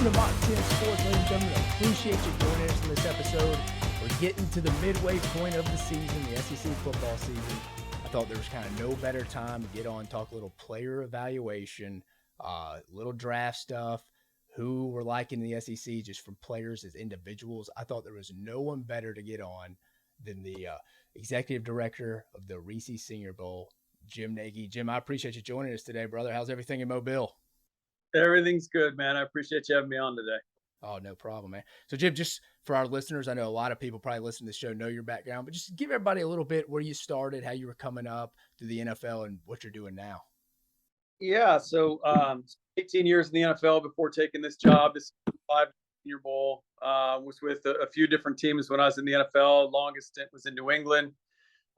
Welcome to Mock 10 Sports, ladies and gentlemen. I appreciate you joining us in this episode. We're getting to the midway point of the season, the SEC football season. I thought there was kind of no better time to get on, talk a little player evaluation, little draft stuff, who we're liking in the SEC just from players as individuals. I thought there was no one better to get on than the executive director of the Reese Senior Bowl, Jim Nagy. Jim, I appreciate you joining us today, brother. How's everything in Mobile? Everything's good, man. I appreciate you having me on today. Oh, no problem, man. So, Jim, just for our listeners, I know a lot of people probably listen to the show, know your background, but just give everybody a little bit where you started, how you were coming up through the NFL, and what you're doing now. Yeah, so 18 years in the NFL before taking this job. This 5-year bowl. Was with a few different teams when I was in the NFL. Longest stint was in New England.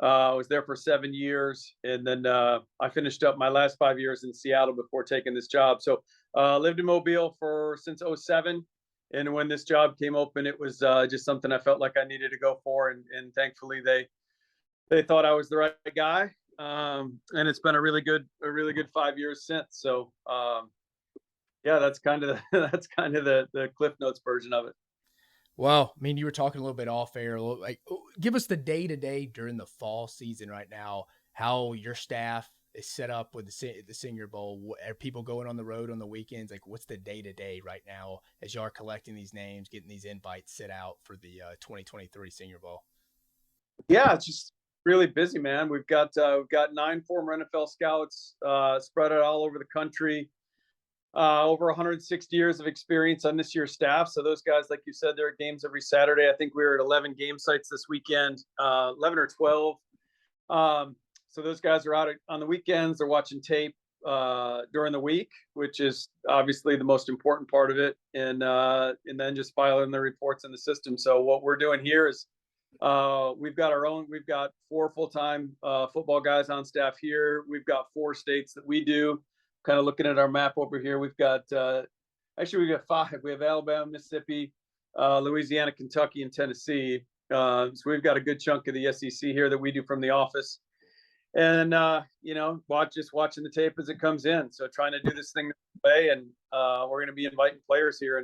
I was there for 7 years, and then I finished up my last 5 years in Seattle before taking this job. So lived in Mobile since 2007. And when this job came open, it was just something I felt like I needed to go for. And thankfully, they thought I was the right guy. And it's been a really good 5 years since. So yeah, that's kind of the Cliff Notes version of it. Well, I mean, you were talking a little bit off air, give us the day-to-day during the fall season right now, how your staff is set up with the Senior Bowl. Are people going on the road on the weekends? Like, what's the day-to-day right now as you are collecting these names, getting these invites set out for the 2023 Senior Bowl? Yeah, it's just really busy, man. We've got 9 former NFL scouts spread out all over the country. Over 160 years of experience on this year's staff. So those guys, like you said, there are games every Saturday. I think we were at 11 game sites this weekend, 11 or 12. So those guys are out on the weekends. They're watching tape during the week, which is obviously the most important part of it. And then just filing the reports in the system. So what we're doing here is we've got 4 full-time football guys on staff here. We've got 4 states that we do. Kind of looking at our map over here, we've got 5. We have Alabama, Mississippi, Louisiana, Kentucky, and Tennessee. So we've got a good chunk of the SEC here that we do from the office. And watching the tape as it comes in. So trying to do this thing the way, and we're going to be inviting players here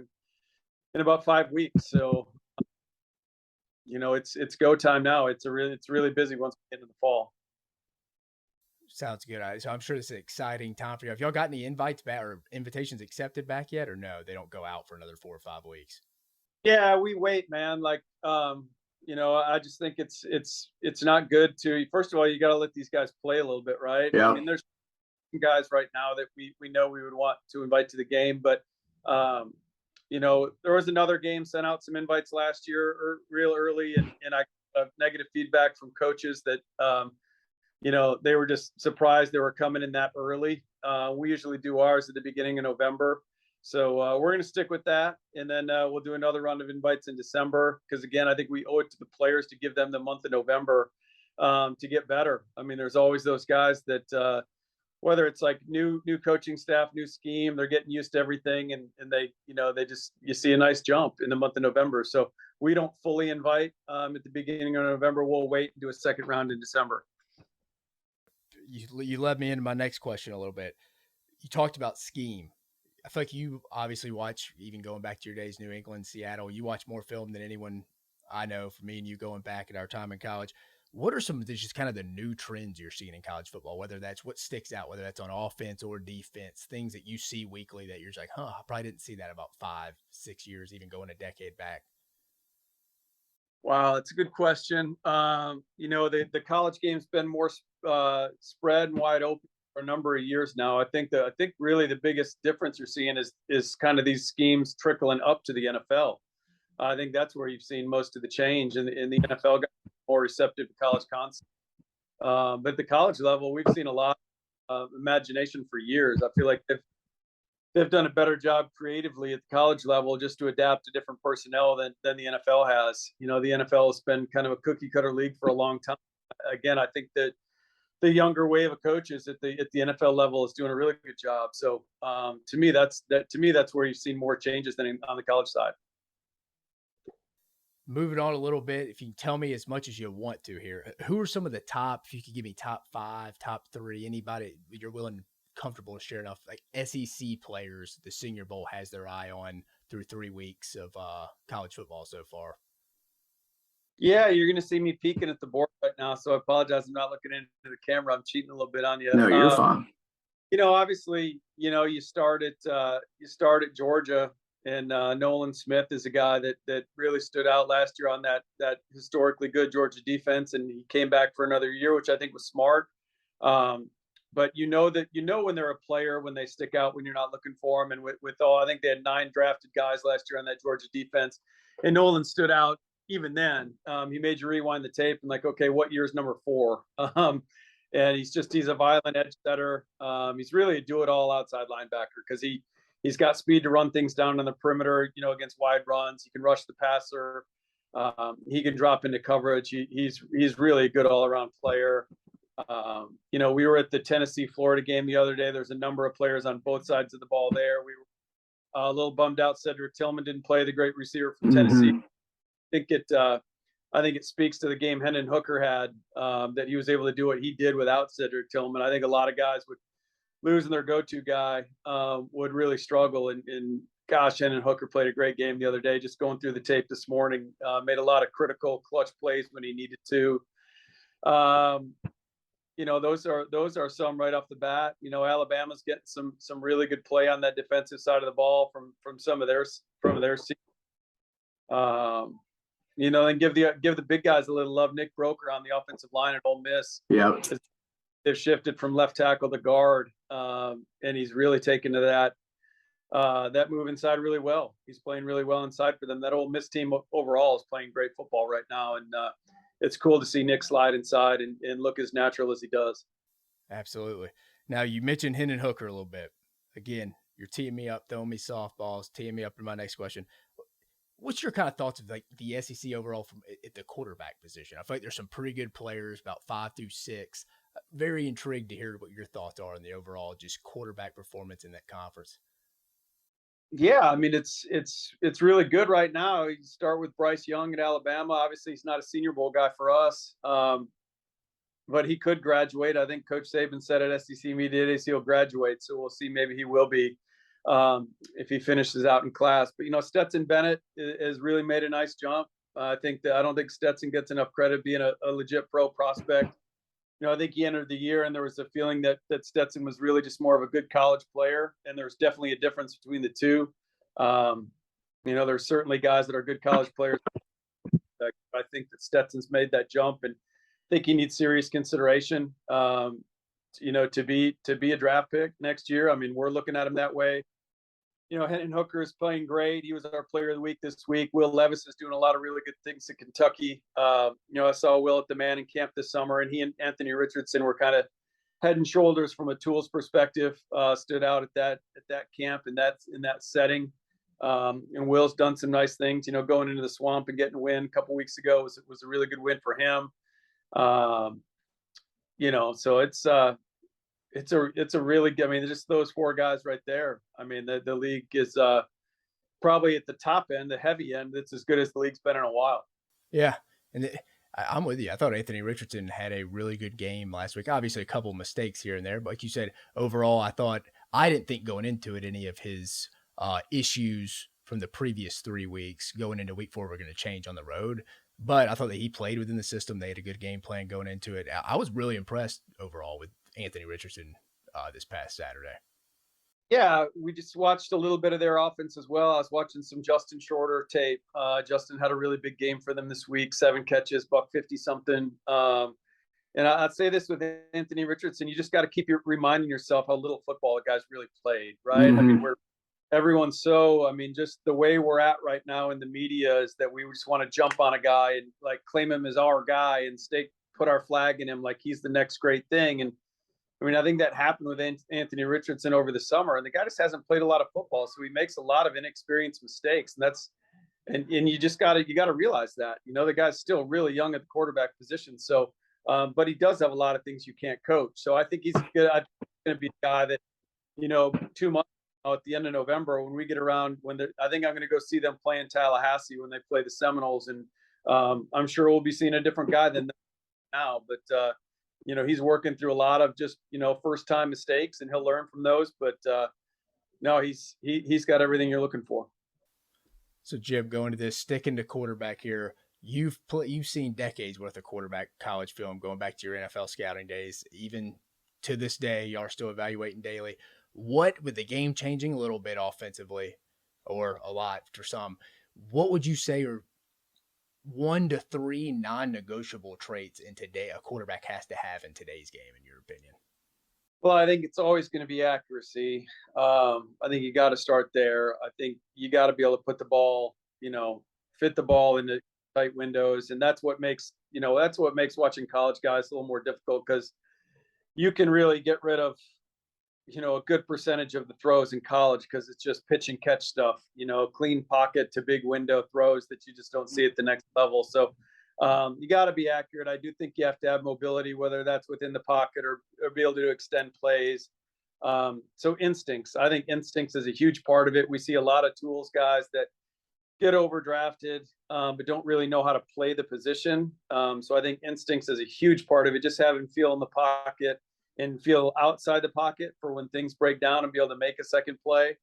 in about 5 weeks. So it's go time now. It's really busy once we get into the fall. Sounds good. So I'm sure this is an exciting time for you. Have y'all got any invites back or invitations accepted back yet, or no? They don't go out for another 4 or 5 weeks. Yeah, we wait, man. Like, I just think it's not good to. First of all, you got to let these guys play a little bit, right? Yeah. I mean, there's guys right now that we know we would want to invite to the game, but there was another game sent out some invites last year or real early, and I got negative feedback from coaches that. They were just surprised they were coming in that early. We usually do ours at the beginning of November. So we're going to stick with that. And then we'll do another round of invites in December. Because, again, I think we owe it to the players to give them the month of November to get better. I mean, there's always those guys that whether it's like new coaching staff, new scheme, they're getting used to everything. And they you see a nice jump in the month of November. So we don't fully invite at the beginning of November. We'll wait and do a second round in December. You led me into my next question a little bit. You talked about scheme. I feel like you obviously watch, even going back to your days, New England, Seattle, you watch more film than anyone I know, for me and you going back at our time in college. What are some of the just kind of the new trends you're seeing in college football, whether that's what sticks out, whether that's on offense or defense, things that you see weekly that you're just like, I probably didn't see that about 5, 6 years, even going a decade back? Wow, that's a good question. The college game's been more spread and wide open for a number of years now. I think really the biggest difference you're seeing is kind of these schemes trickling up to the NFL. I think that's where you've seen most of the change, and the NFL got more receptive to college concepts. But at the college level, we've seen a lot of imagination for years. I feel like they've done a better job creatively at the college level just to adapt to different personnel than the NFL has. The NFL has been kind of a cookie cutter league for a long time. Again, I think that the younger wave of coaches at the NFL level is doing a really good job. So to me, that's where you've seen more changes than on the college side. Moving on a little bit, if you can tell me as much as you want to here, who are some of the top, if you could give me top 5, top 3, anybody you're comfortable to share enough, like SEC players the Senior Bowl has their eye on through 3 weeks of college football so far. Yeah, you're going to see me peeking at the board right now, so I apologize. I'm not looking into the camera. I'm cheating a little bit on you. No, you're fine. Obviously, you start at Georgia, and Nolan Smith is a guy that really stood out last year on that historically good Georgia defense, and he came back for another year, which I think was smart. But when they're a player, when they stick out, when you're not looking for them. And I think they had 9 drafted guys last year on that Georgia defense, and Nolan stood out even then. He made you rewind the tape and okay, what year is number 4? And he's a violent edge setter. He's really a do-it-all outside linebacker because he's got speed to run things down on the perimeter, against wide runs. He can rush the passer. He can drop into coverage. He's really a good all-around player. We were at the Tennessee-Florida game the other day. There's a number of players on both sides of the ball there. We were a little bummed out Cedric Tillman didn't play, the great receiver from Tennessee. I think it speaks to the game Hendon Hooker had, that he was able to do what he did without Cedric Tillman. I think a lot of guys would losing their go-to guy would really struggle. And gosh, Hendon Hooker played a great game the other day. Just going through the tape this morning, made a lot of critical clutch plays when he needed to. Those are some right off the bat. Alabama's getting some really good play on that defensive side of the ball from some of their and give the big guys a little love. Nick Broker on the offensive line at Ole Miss. Yeah, they've shifted from left tackle to guard, and he's really taken to that move inside really well. He's playing really well inside for them. That Ole Miss team overall is playing great football right now, and it's cool to see Nick slide inside and look as natural as he does. Absolutely. Now, you mentioned Hendon Hooker a little bit. Again, you're teeing me up, throwing me softballs, teeing me up to my next question. What's your kind of thoughts of the SEC overall from at the quarterback position? I feel like there's some pretty good players, about 5 through 6. Very intrigued to hear what your thoughts are on the overall just quarterback performance in that conference. Yeah, I mean it's really good right now. You start with Bryce Young at Alabama. Obviously, he's not a Senior Bowl guy for us, but he could graduate. I think Coach Saban said at SEC Media Days he'll graduate, so we'll see. Maybe he will be if he finishes out in class. But Stetson Bennett has really made a nice jump. I don't think Stetson gets enough credit being a legit pro prospect. I think he entered the year and there was a feeling that Stetson was really just more of a good college player. And there's definitely a difference between the two. There's certainly guys that are good college players. I think that Stetson's made that jump and I think he needs serious consideration, to be a draft pick next year. I mean, we're looking at him that way. Hendon Hooker is playing great. He was our player of the week this week. Will Levis is doing a lot of really good things in Kentucky. I saw Will at the Manning camp this summer, and he and Anthony Richardson were kind of head and shoulders from a tools perspective, stood out at that camp and that's in that setting. And Will's done some nice things, going into the swamp and getting a win a couple weeks ago was a really good win for him. So it's a really good, I mean, just those 4 guys right there. I mean, the league is probably at the top end, the heavy end. It's as good as the league's been in a while. Yeah. And I'm with you. I thought Anthony Richardson had a really good game last week. Obviously a couple of mistakes here and there, but like you said, overall, I didn't think going into it, any of his issues from the previous 3 weeks going into week 4 were going to change on the road. But I thought that he played within the system. They had a good game plan going into it. I was really impressed overall with Anthony Richardson this past Saturday. Yeah, we just watched a little bit of their offense as well. I was watching some Justin Shorter tape. Justin had a really big game for them this week, 7 catches, $150 something. And I'd say this with Anthony Richardson, you just got to keep reminding yourself how little football the guys really played, right? Mm-hmm. I mean, just the way we're at right now in the media is that we just want to jump on a guy and claim him as our guy and put our flag in him like he's the next great thing. And I mean, I think that happened with Anthony Richardson over the summer, and the guy just hasn't played a lot of football, so he makes a lot of inexperienced mistakes, and you just got to realize that. The guy's still really young at the quarterback position, so but he does have a lot of things you can't coach. So I think he's going to be a guy that 2 months at the end of November when we get around I think I'm going to go see them play in Tallahassee when they play the Seminoles, and I'm sure we'll be seeing a different guy than now, but. He's working through a lot of just, first time mistakes and he'll learn from those, but no, he's got everything you're looking for. So Jim, going to this, sticking to quarterback here, you've seen decades worth of quarterback college film going back to your NFL scouting days. Even to this day, you are still evaluating daily. What, with the game changing a little bit offensively, or a lot for some, what would you say are 1 to 3 non-negotiable traits in today a quarterback has to have in today's game, in your opinion? Well, I think it's always going to be accuracy. I think you got to start there. I think you got to be able to put the ball, fit the ball into tight windows, and that's what makes watching college guys a little more difficult because you can really get rid of, a good percentage of the throws in college because it's just pitch and catch stuff. Clean pocket to big window throws that you just don't see at the next level. So you got to be accurate. I do think you have to have mobility, whether that's within the pocket or be able to extend plays. So instincts, I think instincts is a huge part of it. We see a lot of tools guys that get overdrafted, but don't really know how to play the position. So I think instincts is a huge part of it. Just having feel in the pocket and feel outside the pocket for when things break down and be able to make a second play,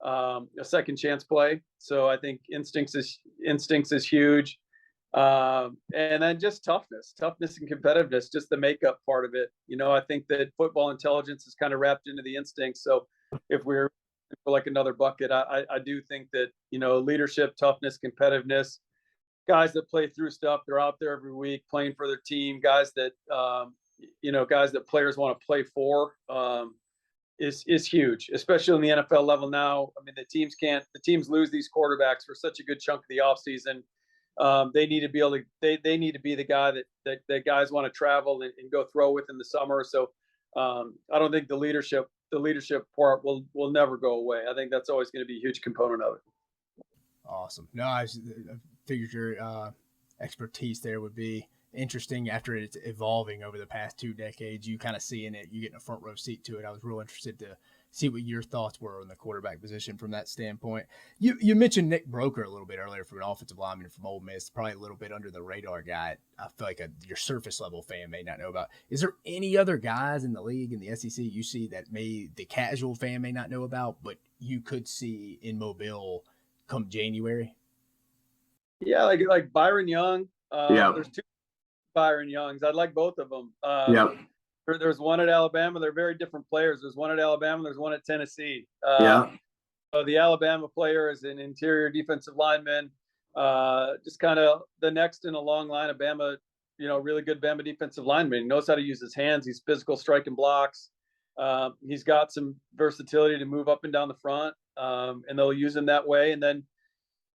a second chance play. So I think instincts is huge. And then just toughness and competitiveness, just the makeup part of it. I think that football intelligence is kind of wrapped into the instincts. So if we're like another bucket, I do think that, leadership, toughness, competitiveness, guys that play through stuff, they're out there every week playing for their team, guys that players want to play for, is huge, especially in the NFL level now. I mean, the teams lose these quarterbacks for such a good chunk of the offseason. They need to be able to, they need to be the guy that guys want to travel and go throw with in the summer. So I don't think the leadership part will never go away. I think that's always going to be a huge component of it. Awesome. No, I figured your expertise there would be interesting after it's evolving over the past 2 decades. You kind of seeing it, you getting a front row seat to it. I was real interested to see what your thoughts were on the quarterback position from that standpoint. You mentioned Nick Broker a little bit earlier from an offensive lineman from Ole Miss, probably a little bit under the radar guy. I feel like your surface level fan may not know about. Is there any other guys in the league in the SEC you see that the casual fan may not know about, but you could see in Mobile come January? Yeah, like Byron Young. Yeah. There's 2 Byron Youngs. I'd like both of them. Yeah. There's one at Alabama. They're very different players. There's one at Alabama. There's one at Tennessee. So the Alabama player is an interior defensive lineman. Just kind of the next in a long line of Bama, really good Bama defensive lineman. He knows how to use his hands. He's physical, striking blocks. He's got some versatility to move up and down the front, and they'll use him that way. And then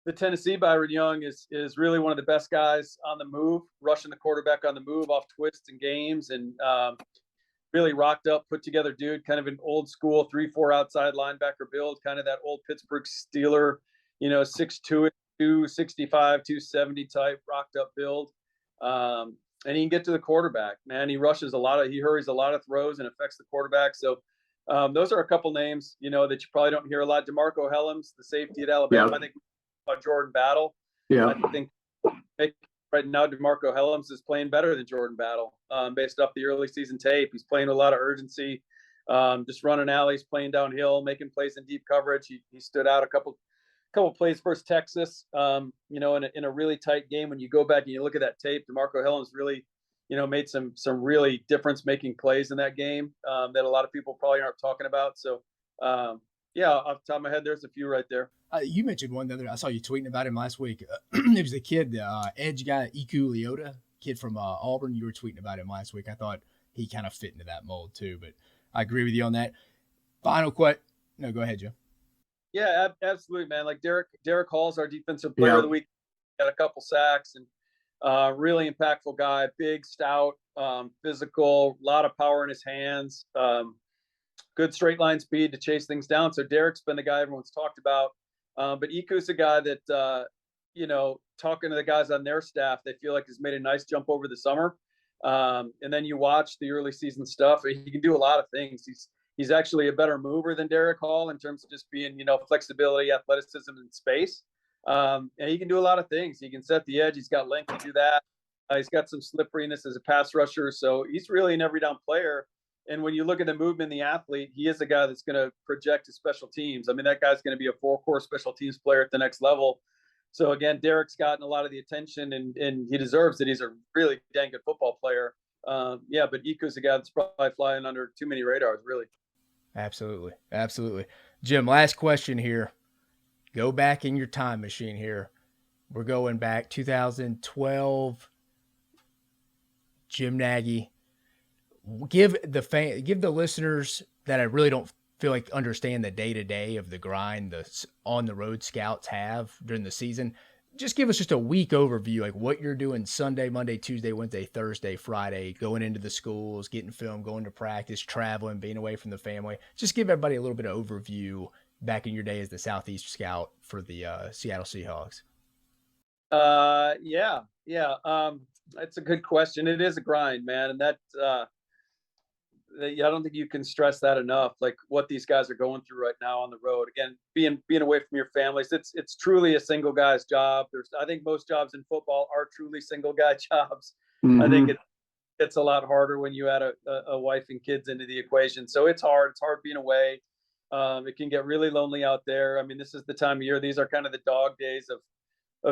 the Tennessee Byron Young is really one of the best guys on the move, rushing the quarterback on the move off twists and games, and really rocked up, put together dude, kind of an old school 3-4 outside linebacker build, kind of that old Pittsburgh Steeler, 6'2", 265, 270 type rocked up build. And he can get to the quarterback, man. He rushes he hurries a lot of throws and affects the quarterback. So those are a couple names, that you probably don't hear a lot. DeMarco Helms, the safety at Alabama. Yeah. I think Jordan Battle. Yeah. I think right now DeMarco Helms is playing better than Jordan Battle, based off the early season tape. He's playing with a lot of urgency, just running alleys, playing downhill, making plays in deep coverage. He stood out a couple plays versus Texas, in a really tight game. When you go back and you look at that tape, DeMarco Helms really, made some really difference making plays in that game, that a lot of people probably aren't talking about. So yeah, off the top of my head, there's a few right there. You mentioned one the other. I saw you tweeting about him last week. It was the kid, the edge guy, Iku Leota, kid from Auburn. You were tweeting about him last week. I thought he kind of fit into that mold too, but I agree with you on that. Final question. No, go ahead, Joe. Yeah, absolutely, man. Like Derek Hall's our defensive player of the week. Got a couple sacks and really impactful guy, big, stout, physical, a lot of power in his hands, good straight line speed to chase things down. So Derek's been the guy everyone's talked about. But Iku's a guy that, talking to the guys on their staff, they feel like has made a nice jump over the summer. And then you watch the early season stuff. He can do a lot of things. He's actually a better mover than Derek Hall in terms of just being, flexibility, athleticism, and space. And he can do a lot of things. He can set the edge. He's got length to do that. He's got some slipperiness as a pass rusher. So he's really an every down player. And when you look at the movement, the athlete, he is a guy that's going to project to special teams. I mean, that guy's going to be a 4-core special teams player at the next level. So again, Derek's gotten a lot of the attention, and he deserves it. He's a really dang good football player. Yeah, but Iku's a guy that's probably flying under too many radars, really. Absolutely. Absolutely. Jim, last question here. Go back in your time machine here. We're going back 2012. Jim Nagy. Give the listeners that I really don't feel like understand the day to day of the grind the on the road scouts have during the season. Just give us just a week overview, like what you're doing Sunday, Monday, Tuesday, Wednesday, Thursday, Friday, going into the schools, getting film, going to practice, traveling, being away from the family. Just give everybody a little bit of overview back in your day as the Southeast scout for the Seattle Seahawks. Yeah. That's a good question. It is a grind, man, and I don't think you can stress that enough. Like what these guys are going through right now on the road. Again, being away from your families, it's truly a single guy's job. I think most jobs in football are truly single guy jobs. I think it's a lot harder when you add a wife and kids into the equation. So it's hard. It's hard being away. It can get really lonely out there. I mean, this is the time of year. These are kind of the dog days of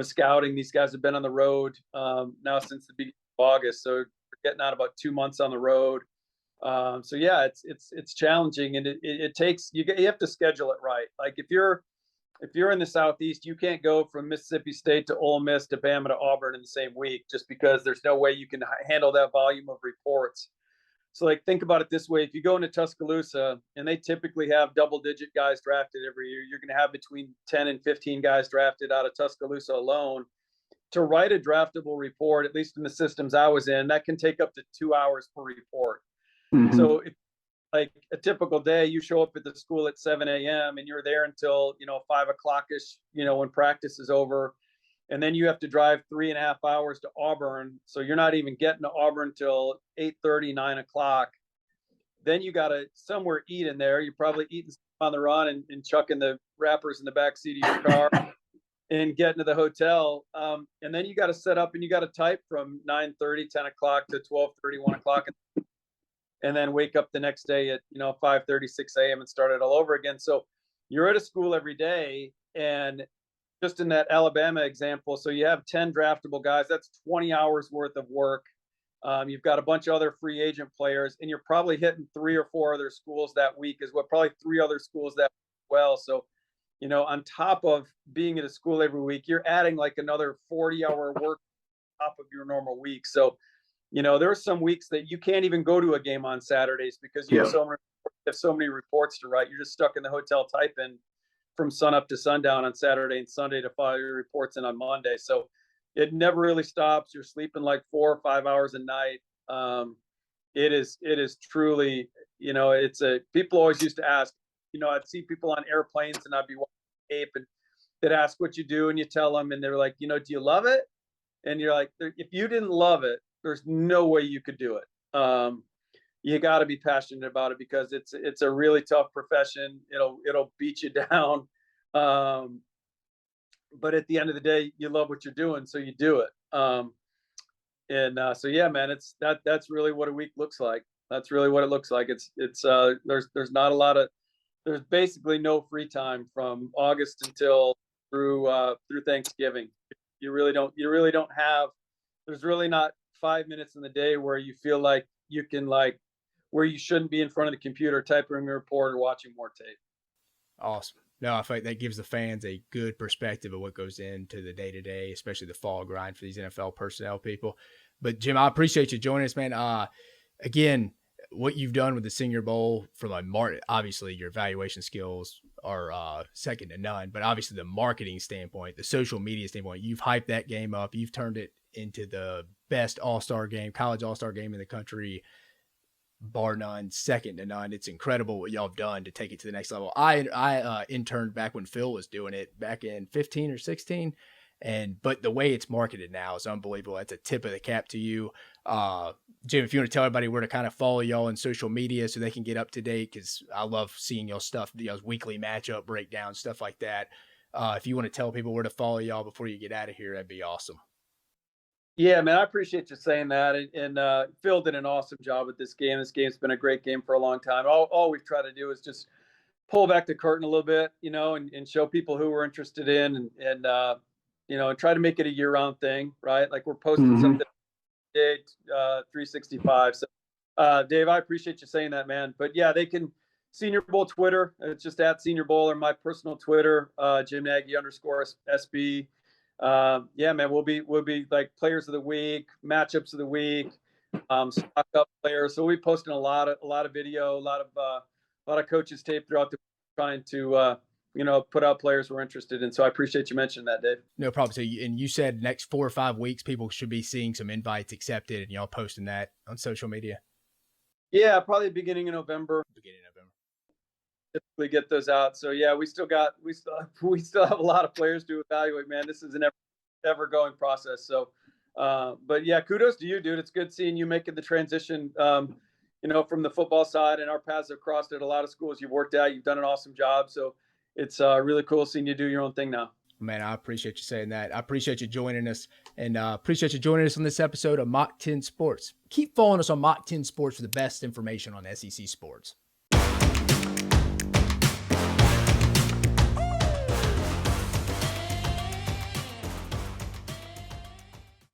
scouting. These guys have been on the road now since the beginning of August. So we're getting out about 2 months on the road. So yeah, it's challenging, and it takes you have to schedule it right. Like if you're in the Southeast, you can't go from Mississippi State to Ole Miss to Bama to Auburn in the same week, just because there's no way you can handle that volume of reports. So like think about it this way: if you go into Tuscaloosa and they typically have double-digit guys drafted every year, you're going to have between 10 and 15 guys drafted out of Tuscaloosa alone. To write a draftable report, at least in the systems I was in, that can take up to 2 hours per report. So if like a typical day, you show up at the school at 7 a.m. and you're there until, 5 o'clock-ish, when practice is over. And then you have to drive 3.5 hours to Auburn. So you're not even getting to Auburn till 8:30, 9 o'clock. Then you got to somewhere eat in there. You're probably eating on the run and chucking the wrappers in the back seat of your car and getting to the hotel. And then you got to set up and you got to type from 9:30, 10 o'clock to 12:30, 1 o'clock. And then wake up the next day at 5:30, 6 a.m. and start it all over again. So you're at a school every day, and just in that Alabama example, so you have 10 draftable guys. That's 20 hours worth of work. You've got a bunch of other free agent players, and you're probably hitting 3 or 4 other schools that week as well, probably 3 other schools that well. So, on top of being at a school every week, you're adding like another 40-hour work on top of your normal week. So, there are some weeks that you can't even go to a game on Saturdays because you have so many reports to write. You're just stuck in the hotel typing from sun up to sundown on Saturday and Sunday to file your reports in on Monday. So it never really stops. You're sleeping like 4 or 5 hours a night. It is truly, people always used to ask, I'd see people on airplanes and I'd be watching tape and they'd ask what you do and you tell them and they're like, do you love it? And you're like, if you didn't love it, there's no way you could do it. You got to be passionate about it because it's a really tough profession. It'll beat you down. But at the end of the day, you love what you're doing, so you do it. So yeah, man, that's really what a week looks like. That's really what it looks like. There's not a lot of, there's basically no free time from August until through Thanksgiving. You really don't have, there's really not 5 minutes in the day where you feel like you can where you shouldn't be in front of the computer typing a report or watching more tape. Awesome. No, I feel like that gives the fans a good perspective of what goes into the day to day, especially the fall grind for these NFL personnel people. But Jim, I appreciate you joining us, man. Again, what you've done with the Senior Bowl from obviously your evaluation skills are second to none, but obviously the marketing standpoint, the social media standpoint, you've hyped that game up. You've turned it into the best all-star game, college all-star game in the country, bar none, second to none. It's incredible what y'all have done to take it to the next level. I interned back when Phil was doing it back in 15 or 16. But the way it's marketed now is unbelievable. That's a tip of the cap to you. Jim, if you want to tell everybody where to kind of follow y'all on social media so they can get up to date, because I love seeing y'all stuff, y'all's weekly matchup breakdowns, stuff like that. If you want to tell people where to follow y'all before you get out of here, that'd be awesome. Yeah, man, I appreciate you saying that. And Phil did an awesome job with this game. This game's been a great game for a long time. All we've tried to do is just pull back the curtain a little bit, and show people who we're interested in. and try to make it a year-round thing, right? Like we're posting something 365. So, Dave, I appreciate you saying that, man. But yeah, they can Senior Bowl Twitter. It's just at Senior Bowl, or my personal Twitter, Jim Nagy _SB. Yeah, man, we'll be like players of the week, matchups of the week, stock up players. So we'll be posting a lot of video, a lot of coaches tape throughout the week, trying to put out players we're interested in. So I appreciate you mentioning that, Dave. No problem. So, you said next 4 or 5 weeks, people should be seeing some invites accepted, and y'all posting that on social media. Yeah, probably beginning of November. Typically get those out. So yeah, we still have a lot of players to evaluate, man. This is an ever going process. So, but yeah, kudos to you, dude. It's good seeing you making the transition, from the football side, and our paths have crossed at a lot of schools you've worked at. You've done an awesome job. So it's really cool seeing you do your own thing now. Man, I appreciate you saying that. I appreciate you joining us, and appreciate you joining us on this episode of Mock 10 Sports. Keep following us on Mock 10 Sports for the best information on SEC sports.